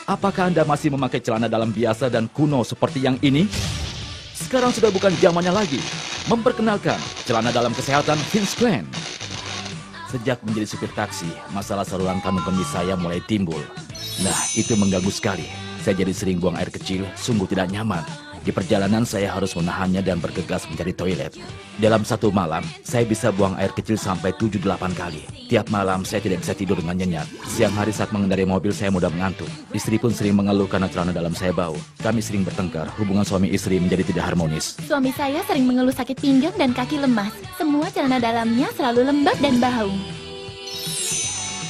Apakah Anda masih memakai celana dalam biasa dan kuno seperti yang ini? Sekarang sudah bukan zamannya lagi. Memperkenalkan celana dalam kesehatan Vince Glenn. Sejak menjadi supir taksi, masalah saluran kandung kemih saya mulai timbul. Nah, itu mengganggu sekali. Saya jadi sering buang air kecil, sungguh tidak nyaman. Di perjalanan saya harus menahannya dan bergegas mencari toilet. Dalam satu malam, saya bisa buang air kecil sampai 7-8 kali. Tiap malam saya tidak bisa tidur dengan nyenyak. Siang hari saat mengendarai mobil saya mudah mengantuk. Istri pun sering mengeluh karena celana dalam saya bau. Kami sering bertengkar, hubungan suami istri menjadi tidak harmonis. Suami saya sering mengeluh sakit pinggang dan kaki lemas. Semua celana dalamnya selalu lembab dan bau.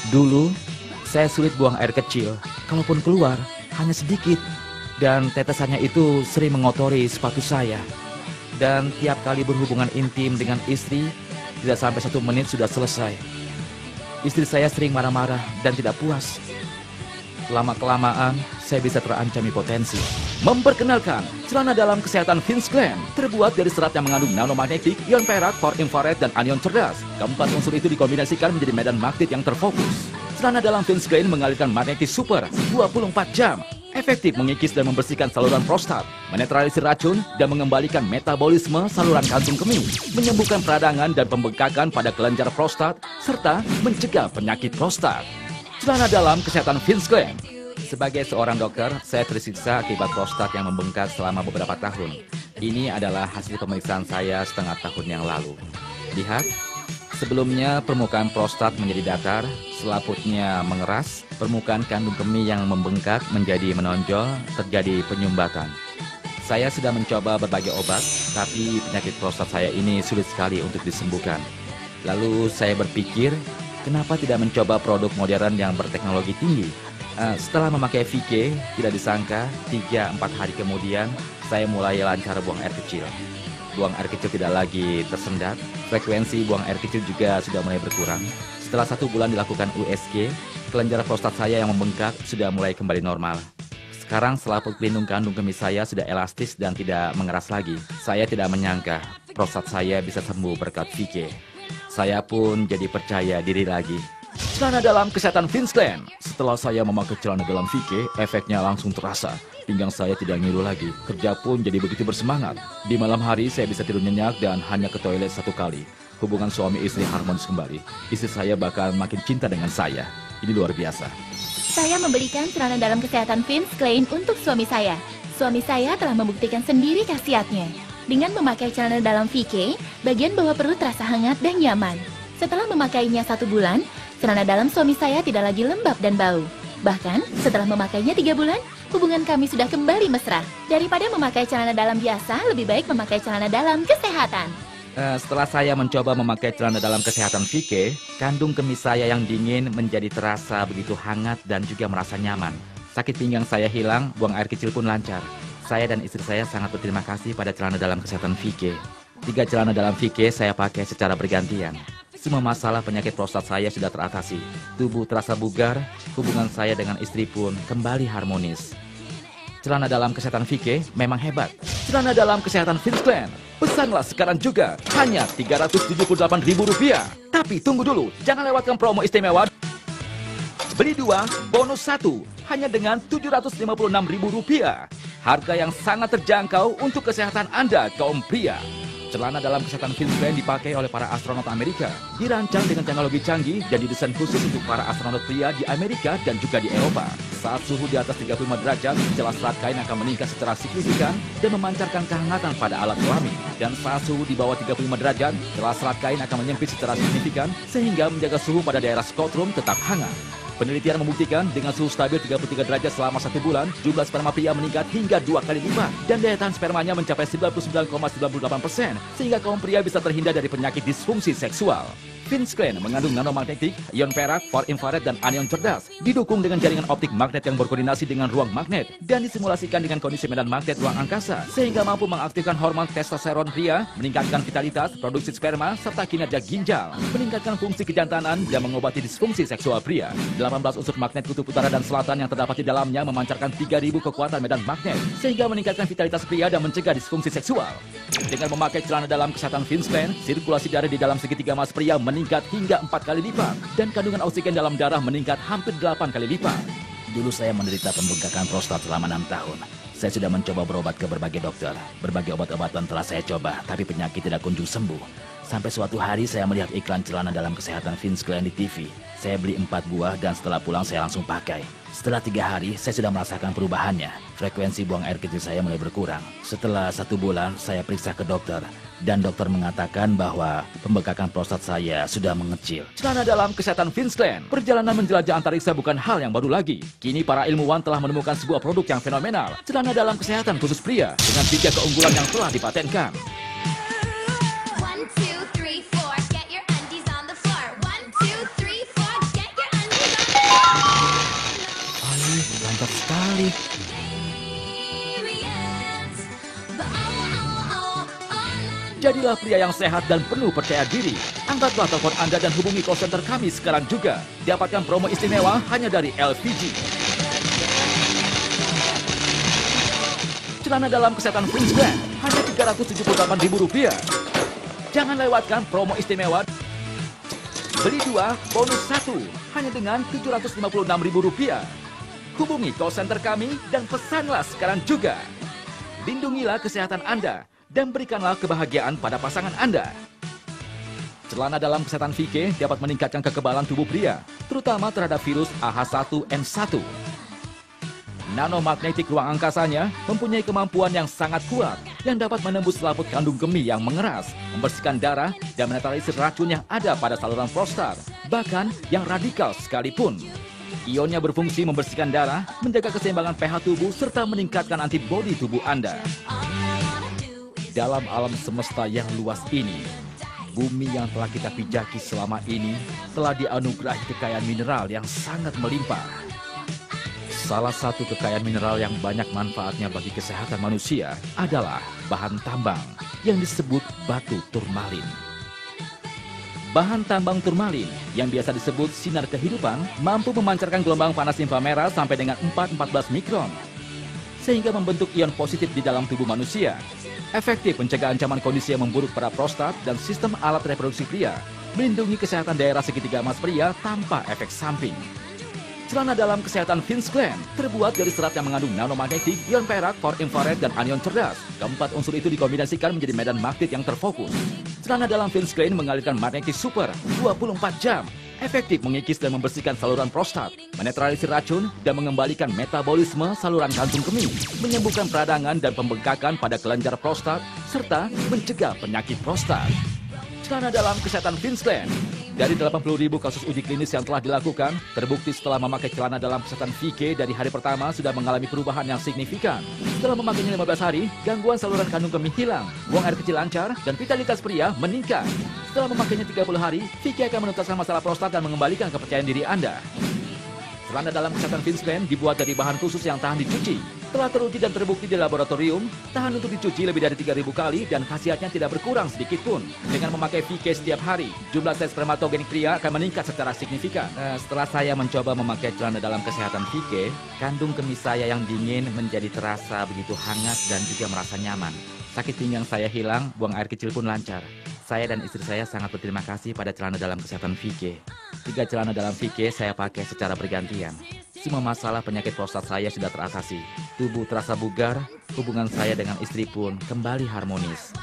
Dulu, saya sulit buang air kecil. Kalaupun keluar, hanya sedikit. Dan tetesannya itu sering mengotori sepatu saya. Dan tiap kali berhubungan intim dengan istri, tidak sampai 1 menit sudah selesai. Istri saya sering marah-marah dan tidak puas. Lama-kelamaan, saya bisa terancam hipotensi. Memperkenalkan celana dalam kesehatan Vince Glenn, terbuat dari serat yang mengandung nanomagnetik, ion perak, far infrared, dan anion cerdas. Keempat unsur itu dikombinasikan menjadi medan magnet yang terfokus. Celana dalam Vince Glenn mengalirkan magnetis super 24 jam. Efektif mengikis dan membersihkan saluran prostat, menetralisir racun, dan mengembalikan metabolisme saluran kantung kemih, menyembuhkan peradangan dan pembengkakan pada kelenjar prostat, serta mencegah penyakit prostat. Celana dalam kesehatan Vince Glenn. Sebagai seorang dokter, saya tersiksa akibat prostat yang membengkak selama beberapa tahun. Ini adalah hasil pemeriksaan saya setengah tahun yang lalu. Lihat, sebelumnya permukaan prostat menjadi datar, selaputnya mengeras, permukaan kandung kemih yang membengkak menjadi menonjol, terjadi penyumbatan. Saya sudah mencoba berbagai obat, tapi penyakit prostat saya ini sulit sekali untuk disembuhkan. Lalu saya berpikir, kenapa tidak mencoba produk modern yang berteknologi tinggi? Setelah memakai VK, tidak disangka 3-4 hari kemudian, saya mulai lancar buang air kecil. Buang air kecil tidak lagi tersendat, frekuensi buang air kecil juga sudah mulai berkurang. Setelah 1 bulan dilakukan USG, kelenjar prostat saya yang membengkak sudah mulai kembali normal. Sekarang selaput pelindung kandung kemih saya sudah elastis dan tidak mengeras lagi. Saya tidak menyangka prostat saya bisa sembuh berkat VK. Saya pun jadi percaya diri lagi. Celana dalam kesehatan Vince Glenn. Setelah saya memakai celana dalam VK, efeknya langsung terasa. Pinggang saya tidak ngilu lagi, kerja pun jadi begitu bersemangat. Di malam hari saya bisa tidur nyenyak dan hanya ke toilet 1 kali. Hubungan suami istri harmonis kembali. Istri saya bakal makin cinta dengan saya. Ini luar biasa. Saya membelikan celana dalam kesehatan Vince Glenn untuk suami saya. Suami saya telah membuktikan sendiri khasiatnya. Dengan memakai celana dalam VK, bagian bawah perut terasa hangat dan nyaman. Setelah memakainya 1 bulan, celana dalam suami saya tidak lagi lembab dan bau. Bahkan, setelah memakainya 3 bulan, hubungan kami sudah kembali mesra. Daripada memakai celana dalam biasa, lebih baik memakai celana dalam kesehatan. Setelah saya mencoba memakai celana dalam kesehatan VK, kandung kemih saya yang dingin menjadi terasa begitu hangat dan juga merasa nyaman. Sakit pinggang saya hilang, buang air kecil pun lancar. Saya dan istri saya sangat berterima kasih pada celana dalam kesehatan VK. 3 celana dalam VK saya pakai secara bergantian. Semua masalah penyakit prostat saya sudah teratasi. Tubuh terasa bugar, hubungan saya dengan istri pun kembali harmonis. Celana dalam kesehatan VK memang hebat. Celana dalam kesehatan Vince Glenn. Pesanlah sekarang juga, hanya Rp378.000. Tapi tunggu dulu, jangan lewatkan promo istimewa. Beli 2, bonus 1, hanya dengan Rp756.000. Harga yang sangat terjangkau untuk kesehatan Anda, kaum pria. Celana dalam kesehatan Vince Glenn dipakai oleh para astronot Amerika. Dirancang dengan teknologi canggih dan didesain khusus untuk para astronot pria di Amerika dan juga di Eropa. Saat suhu di atas 35 derajat, celah serat kain akan meningkat secara signifikan dan memancarkan kehangatan pada alat kelamin. Dan saat suhu di bawah 35 derajat, celah serat kain akan menyempit secara signifikan sehingga menjaga suhu pada daerah scrotum tetap hangat. Penelitian membuktikan dengan suhu stabil 33 derajat selama 1 bulan, jumlah sperma pria meningkat hingga 2 kali lipat dan daya tahan spermanya mencapai 99,98%, sehingga kaum pria bisa terhindar dari penyakit disfungsi seksual. Vince Glenn mengandung nanomagnetik, ion perak, far infrared, dan anion cerdas. Didukung dengan jaringan optik magnet yang berkoordinasi dengan ruang magnet dan disimulasikan dengan kondisi medan magnet ruang angkasa, sehingga mampu mengaktifkan hormon testosteron pria, meningkatkan vitalitas, produksi sperma, serta kinerja ginjal, meningkatkan fungsi kejantanan, dan mengobati disfungsi seksual pria. 18 unsur magnet kutub utara dan selatan yang terdapat di dalamnya memancarkan 3.000 kekuatan medan magnet, sehingga meningkatkan vitalitas pria dan mencegah disfungsi seksual. Dengan memakai celana dalam kesehatan Vince Glenn, sirkulasi darah di dalam segitiga emas pria meningkat hingga 4 kali lipat dan kandungan oksigen dalam darah meningkat hampir 8 kali lipat. Dulu saya menderita pembengkakan prostat selama 6 tahun. Saya sudah mencoba berobat ke berbagai dokter. Berbagai obat-obatan telah saya coba, tapi penyakit tidak kunjung sembuh. Sampai suatu hari saya melihat iklan celana dalam kesehatan Vince Glenn di TV. Saya beli 4 buah dan setelah pulang saya langsung pakai. Setelah 3 hari, saya sudah merasakan perubahannya. Frekuensi buang air kecil saya mulai berkurang. Setelah 1 bulan, saya periksa ke dokter. Dan dokter mengatakan bahwa pembengkakan prostat saya sudah mengecil. Celana dalam kesehatan Vince Glenn. Perjalanan menjelajah antariksa bukan hal yang baru lagi. Kini para ilmuwan telah menemukan sebuah produk yang fenomenal. Celana dalam kesehatan khusus pria dengan 3 keunggulan yang telah dipatenkan. Mantap sekali. Jadilah pria yang sehat dan penuh percaya diri. Angkatlah telepon Anda dan hubungi call center kami sekarang juga. Dapatkan promo istimewa hanya dari LPG. Celana dalam kesehatan Vince Glenn hanya Rp378.000. Jangan lewatkan promo istimewa. Beli 2, bonus 1 hanya dengan Rp756.000. Hubungi call center kami dan pesanlah sekarang juga. Lindungilah kesehatan Anda dan berikanlah kebahagiaan pada pasangan Anda. Celana dalam kesehatan VK dapat meningkatkan kekebalan tubuh pria, terutama terhadap virus AH1N1. Nanomagnetik ruang angkasanya mempunyai kemampuan yang sangat kuat yang dapat menembus selaput kandung kemih yang mengeras, membersihkan darah, dan menetralisir racun yang ada pada saluran prostat, bahkan yang radikal sekalipun. Ionnya berfungsi membersihkan darah, menjaga keseimbangan pH tubuh, serta meningkatkan antibodi tubuh Anda. Dalam alam semesta yang luas ini, bumi yang telah kita pijaki selama ini telah dianugerahi kekayaan mineral yang sangat melimpah. Salah satu kekayaan mineral yang banyak manfaatnya bagi kesehatan manusia adalah bahan tambang yang disebut batu turmalin. Bahan tambang turmalin yang biasa disebut sinar kehidupan mampu memancarkan gelombang panas inframerah sampai dengan 414 mikron, sehingga membentuk ion positif di dalam tubuh manusia. Efektif mencegah ancaman kondisi yang memburuk pada prostat dan sistem alat reproduksi pria, melindungi kesehatan daerah segitiga emas pria tanpa efek samping. Celana dalam kesehatan Vince Glenn terbuat dari serat yang mengandung nanomagnetik, ion perak, far infrared, dan anion cerdas. Keempat unsur itu dikombinasikan menjadi medan magnet yang terfokus. Celana dalam Vince Glenn mengalirkan magnetik super 24 jam. Efektif mengikis dan membersihkan saluran prostat, menetralisir racun, dan mengembalikan metabolisme saluran kantung kemih, menyembuhkan peradangan dan pembengkakan pada kelenjar prostat, serta mencegah penyakit prostat. Celana dalam kesehatan Vince Glenn. Dari 80.000 kasus uji klinis yang telah dilakukan, terbukti setelah memakai celana dalam kesehatan VK dari hari pertama sudah mengalami perubahan yang signifikan. Setelah memakainya 15 hari, gangguan saluran kandung kemih hilang, buang air kecil lancar, dan vitalitas pria meningkat. Setelah memakainya 30 hari, VK akan menuntaskan masalah prostat dan mengembalikan kepercayaan diri Anda. Celana dalam kesehatan Vince Glenn dibuat dari bahan khusus yang tahan dicuci. Telah teruji dan terbukti di laboratorium, tahan untuk dicuci lebih dari 3.000 kali dan khasiatnya tidak berkurang sedikit pun. Dengan memakai VK setiap hari, jumlah sel spermatogenik pria akan meningkat secara signifikan. Setelah saya mencoba memakai celana dalam kesehatan VK, kandung kemih saya yang dingin menjadi terasa begitu hangat dan juga merasa nyaman. Sakit pinggang saya hilang, buang air kecil pun lancar. Saya dan istri saya sangat berterima kasih pada celana dalam kesehatan VK. 3 celana dalam VK saya pakai secara bergantian. Semua masalah penyakit prostat saya sudah teratasi. Tubuh terasa bugar, hubungan saya dengan istri pun kembali harmonis.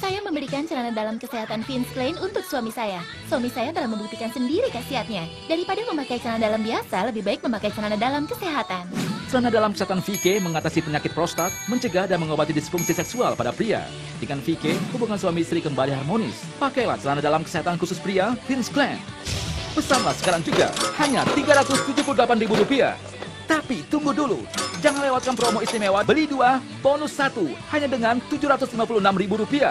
Saya memberikan celana dalam kesehatan Vince Glenn untuk suami saya. Suami saya telah membuktikan sendiri khasiatnya. Daripada memakai celana dalam biasa, lebih baik memakai celana dalam kesehatan. Celana dalam kesehatan VK mengatasi penyakit prostat, mencegah dan mengobati disfungsi seksual pada pria. Dengan VK, hubungan suami istri kembali harmonis. Pakailah celana dalam kesehatan khusus pria Vince Glenn. Pesanlah sekarang juga, hanya Rp378.000. Tapi tunggu dulu, jangan lewatkan promo istimewa beli 2, bonus 1 hanya dengan Rp756.000.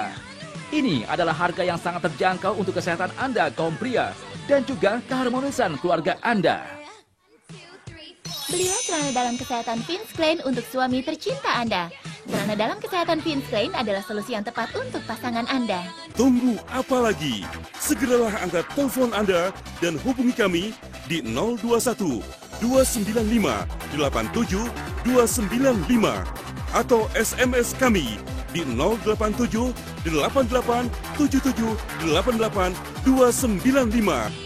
Ini adalah harga yang sangat terjangkau untuk kesehatan Anda kaum pria dan juga keharmonisan keluarga Anda. Belilah celana dalam kesehatan Vince Glenn untuk suami tercinta Anda. Celana dalam kesehatan Vince Glenn adalah solusi yang tepat untuk pasangan Anda. Tunggu apa lagi? Segeralah angkat telepon Anda dan hubungi kami di 021 295 87 295 atau SMS kami di 087 88 77 88 295.